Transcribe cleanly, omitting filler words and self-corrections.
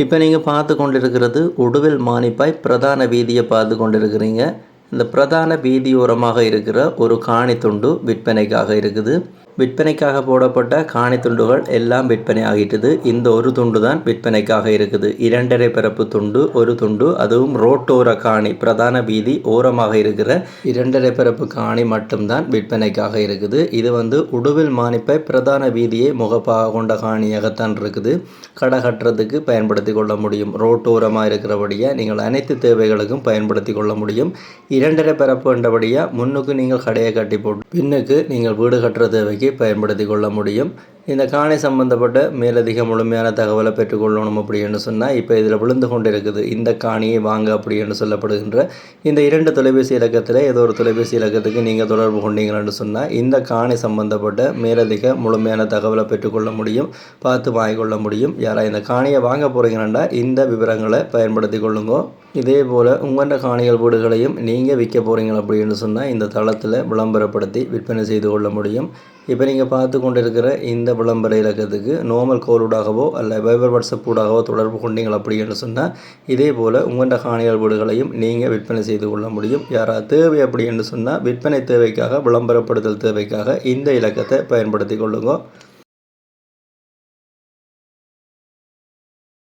இப்போ நீங்கள் பார்த்து கொண்டிருக்கிறது உடுவில் மானிப்பாய் பிரதான வீதியை பார்த்து கொண்டிருக்கிறீங்க. இந்த பிரதான வீதியோரமாக இருக்கிற ஒரு காணி துண்டு விற்பனைக்காக இருக்குது. விற்பனைக்காக போடப்பட்ட காணி துண்டுகள் எல்லாம் விற்பனை ஆகிட்டது. இந்த ஒரு துண்டு தான் விற்பனைக்காக இருக்குது. 2.5 பரப்பு துண்டு ஒரு துண்டு, அதுவும் ரோட்டோர காணி, பிரதான வீதி ஓரமாக இருக்கிற 2.5 பரப்பு காணி மட்டும்தான் விற்பனைக்காக இருக்குது. இது உடுவில் மானிப்பாய் பிரதான வீதியை முகப்பாக கொண்ட காணியாகத்தான் இருக்குது. கடை கட்டுறதுக்கு பயன்படுத்தி கொள்ள முடியும். ரோட்டோரமாக இருக்கிறபடியாக நீங்கள் அனைத்து தேவைகளுக்கும் பயன்படுத்தி கொள்ள முடியும். 2.5 பரப்பு என்றபடியாக முன்னுக்கு நீங்கள் கடையை கட்டி போட்டு பின்னுக்கு நீங்கள் வீடு கட்டுற தேவைக்கு பயன்படுத்தி கொள்ள முடியும். இந்த காணி சம்பந்தப்பட்ட மேலதிக முழுமையான தகவலை பெற்றுக்கொள்ளணும் அப்படின்னு சொன்னால் இப்போ இதில் விழுந்து கொண்டு இருக்குது. இந்த காணியை வாங்க அப்படின்னு சொல்லப்படுகின்ற இந்த 2 தொலைபேசி இலக்கத்தில் ஏதோ ஒரு தொலைபேசி இலக்கத்துக்கு நீங்கள் தொடர்பு கொண்டீங்கன்னு சொன்னால் இந்த காணி சம்பந்தப்பட்ட மேலதிக முழுமையான தகவலை பெற்றுக்கொள்ள முடியும், பார்த்து வாங்கிக்கொள்ள முடியும். யாராக இந்த காணியை வாங்க போகிறீங்கன்னா இந்த விவரங்களை பயன்படுத்தி கொள்ளுங்க. இதே போல் உங்களோட காணிகள் வீடுகளையும் நீங்கள் விற்க போகிறீங்க அப்படின்னு சொன்னால் இந்த தளத்தில் விளம்பரப்படுத்தி விற்பனை செய்து கொள்ள முடியும். இப்போ நீங்கள் பார்த்து கொண்டு இருக்கிற இந்த விளம்பர இலக்கத்துக்கு நார்மல் கோலூடாகவோ அல்ல வைபர் வாட்ஸ்அப் ஊடாகவோ தொடர்பு கொண்டீங்கள் அப்படின்னு சொன்னால் இதே போல் உங்களோட காணிகள் வீடுகளையும் நீங்கள் விற்பனை செய்து கொள்ள முடியும். யாராவது தேவை அப்படின்னு சொன்னால் விற்பனை தேவைக்காக, விளம்பரப்படுத்தல் தேவைக்காக இந்த இலக்கத்தை பயன்படுத்தி கொள்ளுங்க.